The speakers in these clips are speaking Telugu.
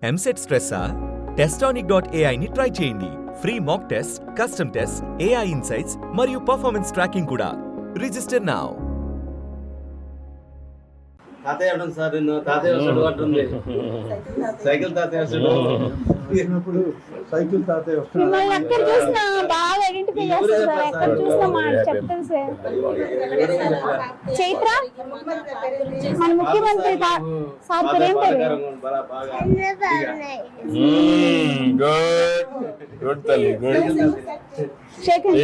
ఎంసెట్ స్ట్రెస్సా? Testonic.ai ని ట్రై చేయండి. Free mock test, custom test, AI insights మరియు పర్ఫార్మెన్స్ ట్రాకింగ్ కూడా. Register now. తాతయ్య అంటుంది సార్, నిన్ను తాతయ్య వస్తాడు అంటుంది. సైకిల్ తాతయ్య వస్తాడు. ఇప్పుడు సైకిల్ తాతయ్య వస్తున్నాడు. మిమ్మల్ని ఎక్కడ చూసినా బాగా ఐడెంటిఫై చేస్తాను సార్. ఎక్కడ చూసినా మాట చెప్తాను సార్. చైత్ర మన ముఖ్యమంత్రి సార్ పేరు ఏం పేరు? గుడ్ తల్లి, గుడ్. శేఖర్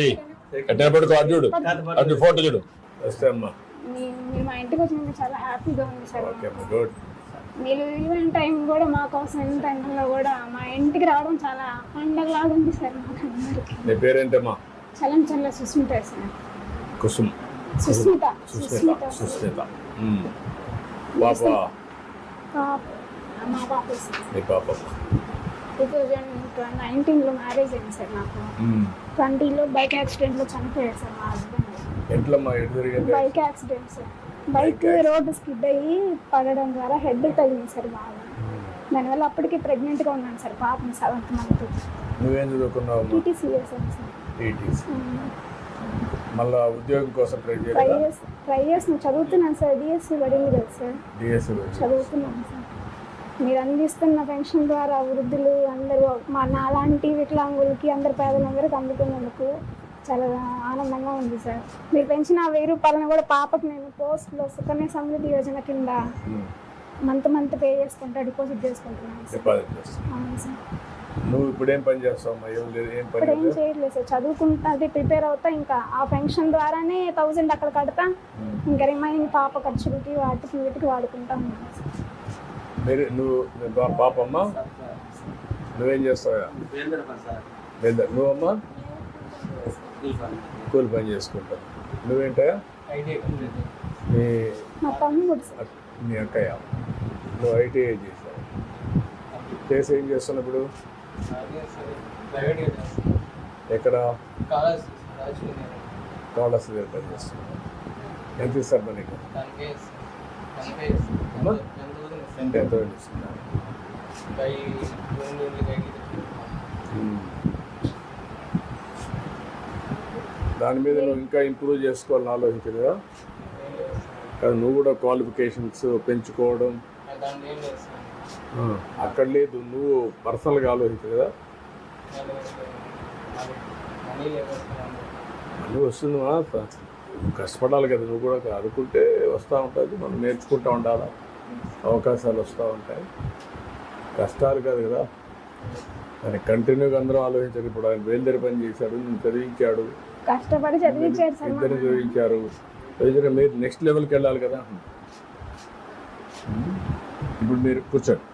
చూడు అటు ఫోటో చూడు వస్తే అమ్మా. మీరు మా ఇంటికి వచ్చినందుకు చాలా హ్యాపీగా ఉంది సార్. గుడ్. మీరు ఈవెంట్ టైం కూడా మా కోసం ఎంత టైంలో కూడా మా ఇంటికి రావడం చాలా పండగలాగా ఉంది సార్ మాకు అందరికి. నీ పేరేంటమ్మా? చల్ల సుస్మిత సార్. కుసుమ్. సుస్మిత. మా పాప సార్. నీ పాప 2019లో మ్యారేజ్ అయింది సార్ నాకు. 20లో బైక్ యాక్సిడెంట్లో చనిపోయాడు సార్ మా హస్బెండ్. ఎంట్లమ్మా ఎటు జరిగింది? Bike accident sir. Bike road skid అయ్యి పడడం ద్వారా హెడ్ తగిలింది సార్ బాగా. దానివల్ల అప్పటికి ప్రెగ్నెంట్గా ఉన్నాను సార్, పాపం 7th month. నువ్వేం చదువుకున్నావు? టీటీసీ చేశాను సార్. మళ్ళా ఉద్యోగం కోసం ట్రై చేస్తున్నాను, చదువుతున్నాను సార్. డిఎస్సి పడింది కదా సార్, చదువుతున్నాను సార్. మీరు అందిస్తున్న పెన్షన్ ద్వారా వృద్ధులు అందరూ నాలాంటి వికలాంగులకి అందరు పేదలందరికీ అందుకున్నందుకు చాలా ఆనందంగా ఉంది సార్. మీరు పెంచిన 1000 రూపాయలను కూడా పాపకు నేను పోస్ట్లో సుకన్య సమృద్ధి యోజన కింద మంత్ పే చేసుకుంటా, డిపాజిట్ చేసుకుంటున్నాను సార్. అవును సార్. నువ్వు ఇప్పుడు ఏం పని చేస్తావు? ఇప్పుడు ఏం చేయట్లేదు సార్, చదువుకుంటా, అది ప్రిపేర్ అవుతా. ఇంకా ఆ పెన్షన్ ద్వారానే 1000 అక్కడ కడతా, ఇంకా రిమైనింగ్ పాప ఖర్చులకి వాటికి వీటికి వాడుకుంటా ఉన్నాను సార్. నువ్వు పాపమ్మా నువ్వేం చేస్తావా? నువ్వమ్మా కూలి పని చేసుకుంటావు. నువ్వేంటా? మా తమ్ముడు సార్. మీ అక్కయ్య. నువ్వు ఐటీఐ చేసావు. చేసి ఏం చేస్తున్నావు ఇప్పుడు? ఎక్కడ? కాళస్ దగ్గర పని చేస్తున్నావు. ఎంత ఇస్తారు మనకి? ఎంత ఇస్తున్నారు? దాని మీద నువ్వు ఇంకా ఇంప్రూవ్ చేసుకోవాలని ఆలోచించలేదా? కదా నువ్వు కూడా క్వాలిఫికేషన్స్ పెంచుకోవడం అక్కడ లేదు, నువ్వు పర్సనల్గా ఆలోచించలేదా? మళ్ళీ వస్తుంది మా కష్టపడాలి కదా, నువ్వు కూడా అనుకుంటే వస్తూ ఉంటుంది. మనం నేర్చుకుంటూ ఉండాలి, అవకాశాలు వస్తూ ఉంటాయి. కష్టాలు కాదు కదా, కానీ కంటిన్యూగా అందరూ ఆలోచించారు. ఇప్పుడు ఆయన బయలుదేరి పని చేశాడు, నేను చదివించాడు, కష్టపడి చదివించారు సార్. ఇద్దరు చదివించారు. మీరు నెక్స్ట్ లెవెల్కి వెళ్ళాలి కదా. ఇప్పుడు మీరు కూర్చోండి.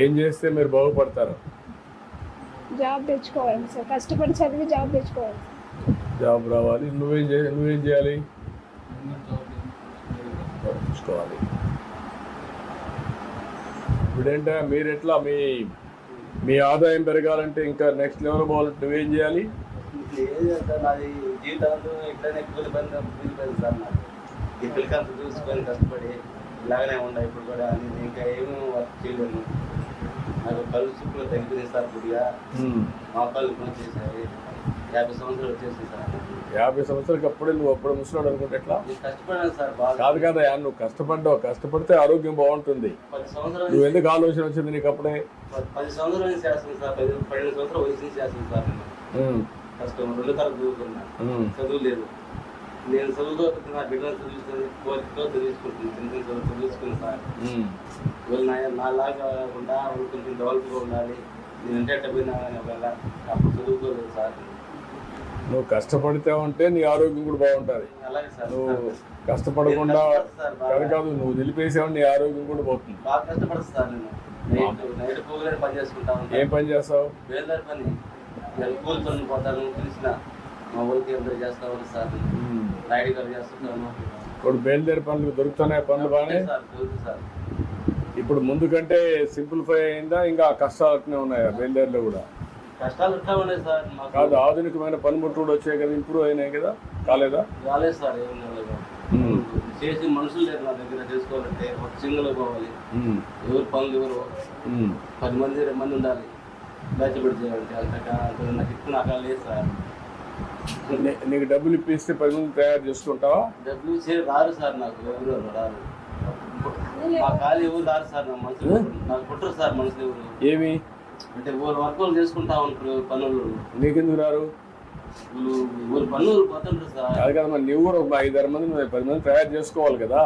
ఏం చేస్తే మీరు బాగుపడతారు? జాబ్ తెచ్చుకోవాలి సార్, కష్టపడి చదివి జాబ్ తెచ్చుకోవాలి. జాబ్ రావాలి. నువ్వేం చేయాలి? తెచ్చుకోవాలి. ఇప్పుడేంటా మీరు ఎట్లా మీ ఆదాయం పెరగాలంటే, ఇంకా నెక్స్ట్ లెవెల్ పోవాలంటే నువ్వేం చేయాలి? నాది జీవితంలో ఎక్కడైనా కూలి పని సార్. నాకు ఈ పిల్లకంత చూసుకొని కష్టపడి ఇలాగనే ఉన్నాయి. ఇప్పుడు కూడా నేను ఇంకా ఏమీ వర్క్ చేయలేను. నాకు కళ్ళు చూపులో తగ్గిపోయింది సార్. కొద్దిగా మా కళ్ళు చేశారు. 50 సంవత్సరాలు వచ్చేసింది సార్. 50 సంవత్సరాలకి అప్పుడే నువ్వు అప్పుడు ముసలాడు అనుకుంటే ఎట్లా? కష్టపడాను సార్ బాగా. కాదు నువ్వు కష్టపడ్డావు. కష్టపడితే ఆరోగ్యం బాగుంటుంది. 10 సంవత్సరాలు. నువ్వు ఎందుకు ఆలోచన వచ్చింది నీకు అప్పుడే? 10 సంవత్సరాలు నుంచి చేస్తాను సార్. 12 సంవత్సరాలు వయసు నుంచి చేస్తాను సార్. కష్టం 2 తరగతి చదువుకున్నా, చదువు లేదు. నేను చదువుతో నా బిడ్డలను చదివిస్తుంది, కోరికతో చదివించుకుంటుంది. చదివించుకున్నాను సార్. వీళ్ళు నాలాగా కాకుండా వాళ్ళు కొంచెం డెవలప్గా ఉండాలి. నేను అంటే పోయినా ఒకవేళ అప్పుడు చదువుకోలేదు సార్. నువ్వు కష్టపడితే ఉంటే నీ ఆరోగ్యం కూడా బాగుంటుంది. అలాగే సార్. నువ్వు కష్టపడకుండా కాదు, నువ్వు నిలిపేసావు, నీ ఆరోగ్యం కూడా పోతుంది. బాగా కష్టపడతా సార్. నేను నైట్ పోగలేని పని చేసుకుంటా ఉంటాను. ఏం పని చేస్తావు? వేలదారి పని. నేను కూలి పనులు పోతాను. తెలిసిన మా ఊరికి అందరూ చేస్తా ఉంటారు సార్. నాయుడు గారు చేస్తుంటాను. ఇప్పుడు బయలుదేరి పనులు దొరుకుతున్నాయి, పనులు బాగానే సార్. ఇప్పుడు ముందు కంటే సింప్లిఫై అయిందా? ఇంకా కష్టాలు అట్నే ఉన్నాయా బయలుదేరిలో కూడా? కష్టాలు ఎట్లా ఉన్నాయి సార్. కాదు, ఆధునికమైన పనిముట్లు కూడా వచ్చాయి కదా, ఇంప్రూవ్ అయినాయి కదా, కాలేదా? రాలేదు సార్. ఏం లేదు. చేసి మనుషులు లేరు నా దగ్గర చేసుకోవాలంటే ఒక సింగిల్ పోవాలి, ఎవరు పనులు ఎవరు 10 మంది 20 మంది ఉండాలి బ్యాచ్ పెట్టి చేయాలంటే అంత నాకు ఇప్పుడు నాకు లేదు సార్. నీకు డబ్బులు ఇప్పిస్తే 10 మంది తయారు చేసుకుంటావా? డబ్బులు రారు సార్, నాకు ఎవరు రారు, మా ఖాళీ ఎవరు రారు సార్, నా మనుషులు నాకు పుట్టరు సార్ మనుషులు ఎవరు. ఏమి అంటే ఊరు వర్కులు చేసుకుంటా ఉంటారు పనులు, నీకెందుకు రారు? ఊరు పనులు పోతుంటారు సార్. అది కదా మరి, నువ్వు కూడా ఒక 5-6 మంది 10 మంది తయారు చేసుకోవాలి కదా.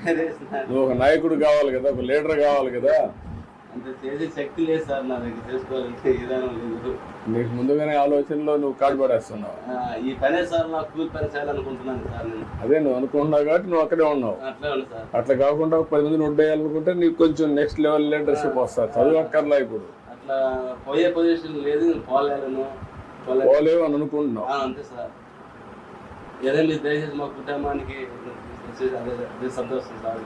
అదే సార్, నువ్వు ఒక నాయకుడు కావాలి కదా, ఒక లీడర్ కావాలి కదా. అంత చేసే శక్తి లేదు సార్ నా దగ్గర, చేసుకోవాలంటే విధానం లేదు. నీకు ముందుగానే ఆలోచనలో నువ్వు కాడు పడేస్తున్నావు. ఈ పనే సార్ నాకు కూలి పని చేయాలనుకుంటున్నాను సార్ నేను. అదే నువ్వు అనుకుంటున్నావు కాబట్టి నువ్వు అక్కడే ఉన్నావు. అట్లా ఉంది సార్. అట్లా కాకుండా 10 మందిని ఉండేయాలనుకుంటే నీకు కొంచెం నెక్స్ట్ లెవెల్ లీడర్షిప్ వస్తారు. చదువు అక్కర్లా ఇప్పుడు. అట్లా పోయే పొజిషన్ లేదు, నేను పోలేను పోలేవు అని అనుకుంటున్నావు. అంతే సార్. ఏదైనా మీరు దయచేసి మా కుటుంబానికి అదే సంతోషం సార్.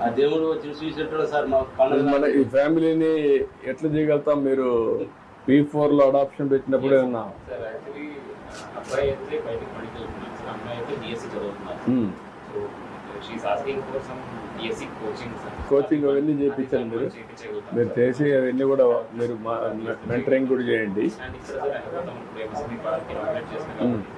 ఆ దేవుడు వచ్చి చూసేటప్పుడు సార్ మా పండుగ. ఈ ఫ్యామిలీని ఎట్లా చేయగలుగుతాం? మీరు P4లో అడాప్షన్ పెట్టినప్పుడు ఏమన్నా? సార్ యాక్చువల్లీ అబ్బాయి అయితే బయటకు పనికి వెళ్తున్నాడు సార్, అమ్మాయి అయితే డిఎస్సి చదువుతున్నారు. So she is asking for some DSC coaching sir. Coaching అవన్నీ చేయించాలి మీరు చేసి అవన్నీ కూడా మీరు మెంటరింగ్ కూడా చేయండి. అండ్ ఇక్కడ సార్ హైదరాబాద్ ఇప్పుడు ఎంఎస్బీ పార్క్ ఇనాగ్రేట్ చేసిన కాబట్టి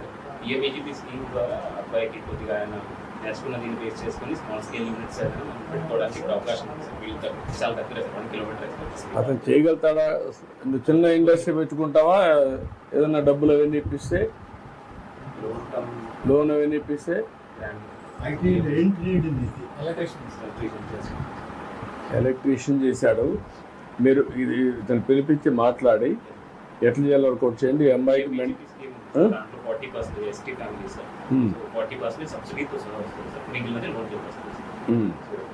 ఈఎంఈజీపీ స్కీమ్ ద్వారా అబ్బాయికి కొద్దిగా ఆయన నేర్చుకున్న దీన్ని బేస్ చేసుకుని స్మాల్ స్కేల్ యూనిట్స్ అయినా మనం పెట్టుకోవడానికి ఇక్కడ అవకాశం ఉంది సార్. వీళ్ళు చాలా దగ్గర 1 కిలోమీటర్. అతను చేయగలుగుతాడా? నువ్వు చిన్న ఇండస్ట్రీ పెట్టుకుంటావా? ఏదన్నా డబ్బులు అవన్నీ ఇప్పిస్తే, లోన్ అవన్నీ ఇప్పిస్తే? ఎలక్ట్రీషియన్ చేశాడు. మీరు ఇది ఇతను పిలిపించి మాట్లాడి ఎట్లా చేయాలో వర్కౌట్ చేయండి. ఈ అమ్మాయికి 40% ఎస్టీ ఫ్యామిలీ సార్. 40% సబ్సిడీతో వస్తుంది సార్, మిగిలినది లోన్ వస్తుంది.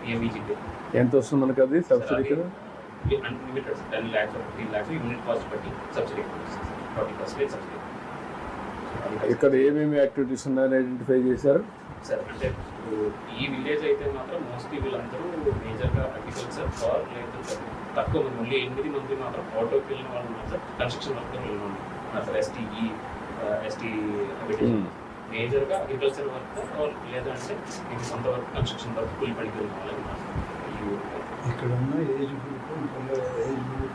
ఈఎంఈజీపీ ఎంత వస్తుంది మనకు అది సబ్సిడీ కదా? Unlimited 10 lakhs 15 lakhs unit cost బట్టి సబ్సిడీ 40% సబ్సిడీ. ఇక్కడ ఏమేమి యాక్టివిటీస్ ఉన్నాయని ఐడెంటిఫై చేశారు సార్? అంటే ఈ విలేజ్ అయితే మాత్రం మోస్ట్లీ వీళ్ళందరూ మేజర్గా అగ్రికల్చర్ ఫార్ లేదు, తక్కువ మంది ఓన్లీ 8 మంది మాత్రం ఆటోకి వెళ్ళిన వాళ్ళు ఉన్నారు సార్. కన్స్ట్రక్షన్ వర్క్ వెళ్ళిన వాళ్ళు ఉన్నారు సార్. ఎస్టీ మేజర్గా అగ్రికల్చర్ వర్క్ లేదంటే ఇది సొంత వర్క్ కన్స్ట్రక్షన్ వర్క్ కూలి పనికి వెళ్ళిన వాళ్ళు ఉన్నారు సార్. ఇక్కడ ఉన్న ఏజ్ గ్రూప్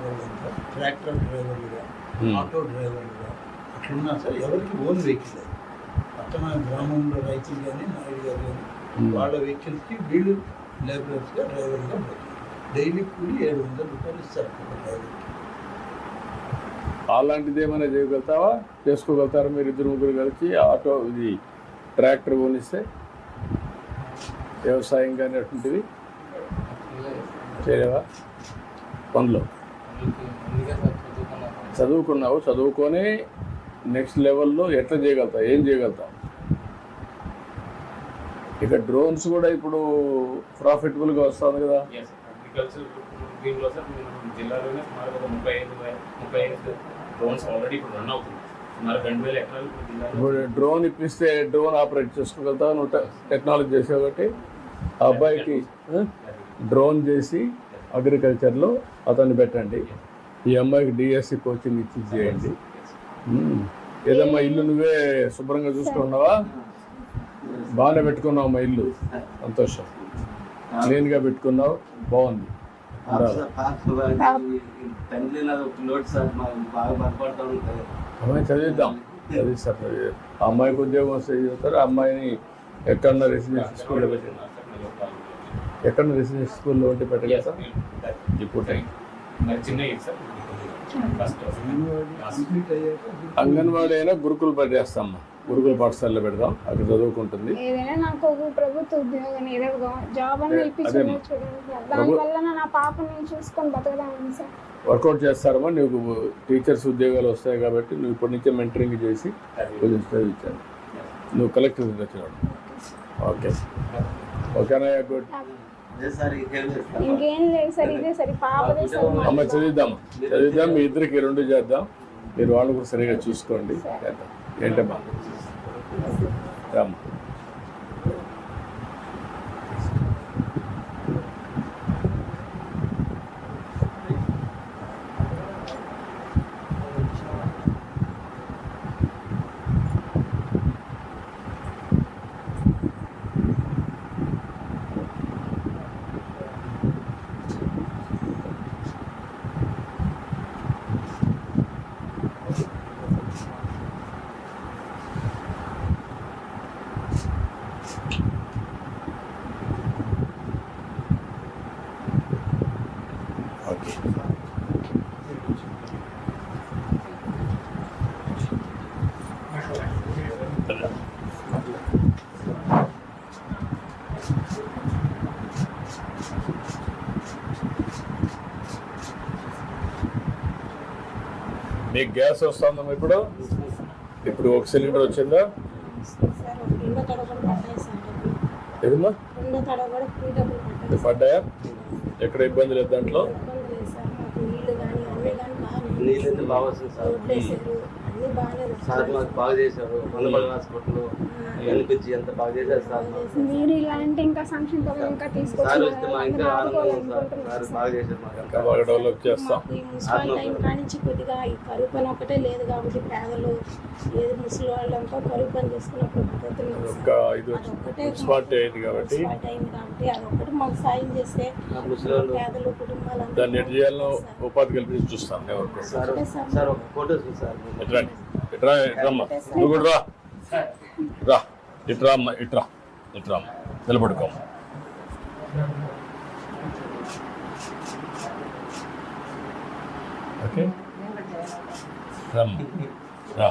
వాళ్ళంతా ట్రాక్టర్ డ్రైవర్లుగా, ఆటో డ్రైవర్లుగా అట్లున్నా సార్. ఎవరికి ఓన్ వెహికల్ అది పక్కన గ్రామంలో రైతులు కానీ నాయుడు గారు కానీ వాళ్ళ వెహికల్స్కి వీళ్ళు లేబరర్స్గా డ్రైవర్గా పోతున్నారు. డైలీ కూలి 700 రూపాయలు ఇస్తారు ఒక డ్రైవర్కి. అలాంటిది ఏమైనా చేయగలుగుతావా? చేసుకోగలుగుతారా మీరు 2-3 కలిసి? ఆటో ఇది ట్రాక్టర్ కొనిస్తే వ్యవసాయం కానీ అటువంటివి చేయలేవా? పనులు చదువుకున్నావు, చదువుకొని నెక్స్ట్ లెవెల్లో ఎట్లా చేయగలుగుతావు? ఏం చేయగలుగుతావు? ఇక డ్రోన్స్ కూడా ఇప్పుడు ప్రాఫిటబుల్గా వస్తుంది కదా. అగ్రికల్చర్ దీనిలో సార్ మనం జిల్లాలోనే సుమారు ఒక 35 డ్రోన్స్ ఆల్రెడీ ఇప్పుడు రన్ అవుతుంది. సుమారు 2000 ఎకరాలు ఇప్పుడు డ్రోన్ ఇప్పిస్తే డ్రోన్ ఆపరేట్ చేసుకోగలుగుతావు. నువ్వు టెక్నాలజీ చేసావు కాబట్టి ఆ అబ్బాయికి డ్రోన్ చేసి అగ్రికల్చర్లో అతన్ని పెట్టండి. ఈ అమ్మాయికి డిఎస్సి కోచింగ్ ఇచ్చి చేయండి. ఏదమ్మా ఇల్లు నువ్వే శుభ్రంగా చూసుకున్నావా? బాగానే పెట్టుకున్నావు మా ఇల్లు, సంతోషం. క్లీన్గా పెట్టుకున్నావు, బాగుంది. తండ్రి లోటు సార్ మాకు బాగా బాధపడుతూ ఉంటుంది. అమ్మాయి చదివిద్దాం, చదివిస్తారు. ఆ అమ్మాయికి ఉద్యోగం వస్తే చదువుతారు. ఆ అమ్మాయిని ఎక్కడన్నా రెసిడెన్షియల్ స్కూల్లో పెట్టి, ఎక్కడన్నా రెసిడెన్షియల్ స్కూల్లో ఉంటే పెట్టగలుగుతా ఇప్పుడు టైం. చిన్న సార్ ఫస్ట్ కంప్లీట్ అయ్యాక అంగన్వాడీ అయినా గురుకులు పెట్టేస్తామ్మా. గురుకుల పాఠశాలలో పెడదాం, అక్కడ చదువుకుంటుంది. ఏదైనా నాకు ఒక ప్రభుత్వ ఉద్యోగం ఏదో జాబ్ అని ఇప్పించాను చూడండి సార్. దానివల్ల నా పాపని చూసుకొని బతకదామని సార్. వర్కౌట్ చేస్తారమ్మా. నీకు టీచర్స్ ఉద్యోగాలు వస్తాయి కాబట్టి నువ్వు ఇప్పటి నుంచే మెంటరింగ్ చేసి కొంచెం చదివించాను. నువ్వు కలెక్టర్ వచ్చినాడు. ఓకే ఓకేనా? గుడ్. ఇంకేం లేదు సార్, ఇదే సరే పాపదే సార్. అమ్మ చదివిద్దాం, చదివిద్దాం. మీ ఇద్దరికి 2 చేద్దాం. మీరు వాళ్ళు కూడా సరిగా చూసుకోండి. ఏంటమ్మా రామ్మా. మీకు గ్యాస్ వస్తుందమ్మా ఇప్పుడు? ఇప్పుడు ఒక సిలిండర్ వచ్చిందా? సార్ రెండో తడ కూడా పడ్డాయి సార్. ఏదమ్మా రెండో తడ కూడా ఫ్రీ డబ్బులు పడ్డాయి. పడ్డాయా? ఎక్కడ ఇబ్బంది లేదు దాంట్లో? ఇబ్బంది లేదు సార్. మాకు నీళ్లు కానీ అన్నీ కానీ బాగానే నీళ్ళు అయితే బాగా వస్తుంది సార్. రోడ్లు వేసారు, అన్నీ బాగానే సార్ మాకు బాగా చేశారు. మందపల్లి హాస్పిటల్ అనిపించి ఎంత బాగా చేశారు సార్ మాకు. మీరు ఇలాంటి ఇంకా సంక్షేమ పథకం ఇంకా సార్ వస్తే మా ఇంకా ఆనందం ఉంది సార్. సార్ బాగా చేశారు మాకు. ఇంకా బాగా డెవలప్ చేస్తాం. ఈ మున్సిపల్ టైం కానించి కొద్దిగా ఈ కరువు పని ఒకటే లేదు కాబట్టి పేదలు ఏది ముసలి వాళ్ళంతా కరువు పని చేసుకున్నప్పుడు పద్ధతులు లేదు ఒక సార్. ఇది అదొక్కటే మున్సిపాలిటీ అయింది కాబట్టి మున్సిపల్ టైం కాబట్టి అదొక్కటి మాకు సాయం చేస్తే ఆ ముసలి పేదలు కుటుంబాలంతా దాన్ని ఎటు చేయాలో ఉపాధి కల్పించి చూస్తాను ఎవరికి. సార్ సార్ ఒక ఫోటో సార్ ఎట్రా ఎట్రా ఎట్రమ్మా, నువ్వు కూడా రా రా, ఇట్రా అమ్మా, ఇట్రా ఇట్రా అమ్మా, నిలబడుకో. ఓకే రమ్మా, రా.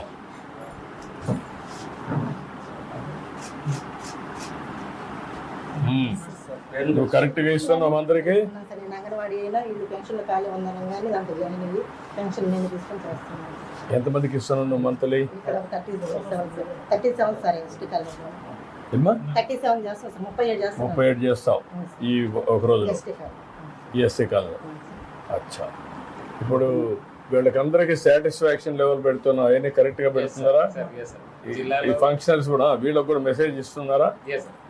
నువ్వు కరెక్ట్గా ఇస్తున్నావు అందరికీ. సరే అంగన్వాడీ అయినా ఇల్లు పెన్షన్లు ఖాళీ ఉందనం కానీ దాంట్లో జాయిన్ అయ్యి పెన్షన్ నేను తీసుకొని చేస్తున్నాను. ఎంతమందికి ఇస్తున్నావు నువ్వు మంత్లీ? ఇక్కడ 37 సార్ ఎస్టీ కాలేజీలో ఏమ్మా 37 చేస్తాం సార్. 37 చేస్తాం 37 చేస్తావు ఈ ఒక రోజులో ఎస్టీ కాలేజ్. ఈఎస్సీ కాలంలో. అచ్చా, ఇప్పుడు వీళ్ళకందరికీ సాటిస్ఫాక్షన్ లెవెల్ పెడుతున్నావు, అవన్నీ కరెక్ట్గా పెడుతున్నారా? ఈ ఫంక్షనల్స్ కూడా వీళ్ళకి కూడా మెసేజ్ ఇస్తున్నారా?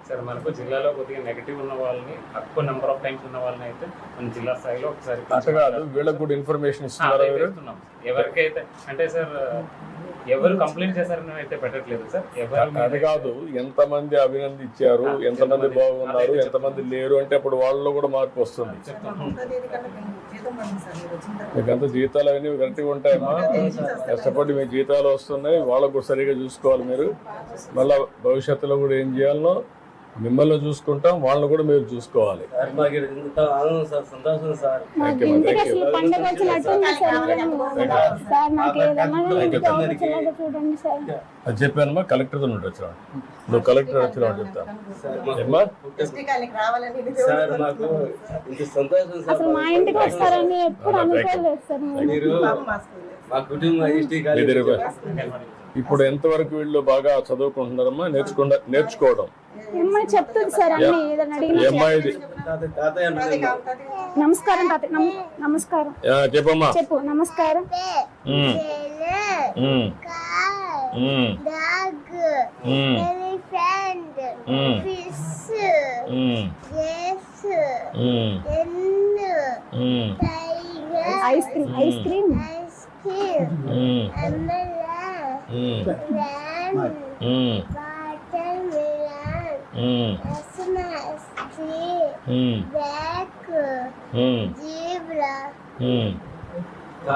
సార్ మనకు జిల్లాలో కొద్దిగా నెగిటివ్ ఉన్న వాళ్ళని తక్కువ నెంబర్ ఆఫ్ టైమ్స్ ఉన్న వాళ్ళని అయితే మన జిల్లా స్థాయిలో ఒకసారి అట్లా కాదు, వీళ్ళకి కూడా ఇన్ఫర్మేషన్ ఇస్తున్నారా మీరు? ఇస్తున్నాం. ఎవరికైతే అంటే సార్ ఎవరు కంప్లైంట్ చేశారని అయితే పెట్టట్లేదు సార్. అది కాదు, ఎంతమంది అభినందించారు, ఎంతమంది బాగున్నారు, ఎంతమంది లేరు అంటే అప్పుడు వాళ్ళలో కూడా మార్పు వస్తుంది. మీకంతా జీతాలు అవన్నీ కరెక్ట్గా ఉంటాయమ్మా. కష్టపడి మీ జీతాలు వస్తున్నాయి, వాళ్ళకు కూడా సరిగా చూసుకోవాలి మీరు. మళ్ళీ భవిష్యత్తులో కూడా ఏం చేయాలనో మిమ్మల్ని చూసుకుంటాం, వాళ్ళని కూడా మీరు చూసుకోవాలి. సార్ మాకు ఇంత ఆనందం సార్, సంతోషం సార్. థ్యాంక్ యూ, ఇంటికి థ్యాంక్ యూ. అసలు పండుగ వచ్చినట్టుంది సార్. నాకు ఏదైనా వచ్చేలాగా చూడండి సార్. అది చెప్పానమ్మా, కలెక్టర్తో నువ్వు వచ్చినా, నువ్వు కలెక్టర్ వచ్చినా చెప్తాను. ఏమ్మా ఎస్టీ కాలేజీకి రావాలని సార్ మాకు ఇంత సంతోషం సార్. అసలు మా ఇంటికి వస్తారని ఎప్పుడు అనుకోలేదు సార్. మీరు మా కుటుంబం ఎస్టీ కాలేజీ ఇప్పుడు ఎంతవరకు వీళ్ళు బాగా చదువుకుంటున్నారమ్మా? నేర్చుకోవడం ఏమని చెప్తుంది సార్ అన్ని ఏదైనా అడిగినా. అమ్మాయిది తాతయ్య అంటే నమస్కారం తాత. నమస్కారం చెప్పమ్మా. చెప్పు. నమస్కారం. Ice cream ice cream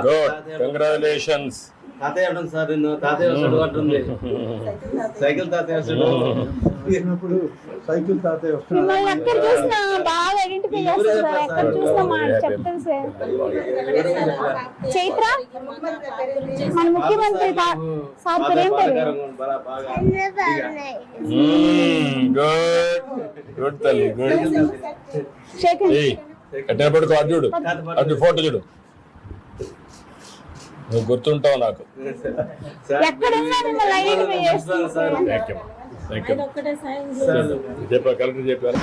good, congratulations. తాతయ్య అంటుంది సార్, నిన్ను తాతయ్య వస్తాడు అంటుంది. సైకిల్ తాతయ్య వస్తాడు. ఇప్పుడు సైకిల్ తాతయ్య వస్తున్నాడు. మిమ్మల్ని ఎక్కడ చూసినా బాగా ఐడెంటిఫై చేస్తారు సార్. ఎక్కడ చూసినా మా చెప్తాను సార్. చైత్ర మన ముఖ్యమంత్రి సార్ పేరు ఏం పేరు? గుడ్ గుడ్ తల్లి, గుడ్. శేఖర్. ఎట్లా పడుకో, అటు చూడు, అటు ఫోటో చూడు, నువ్వు గుర్తుంటావు నాకు. ఎక్కడ ఉన్నా మిమ్మల్ని ఐడెంటిఫై చేస్తారు sir. Thank you, thank you. ఒక్కటే సాయం చెప్పా, కలెక్టర్ చెప్పారు.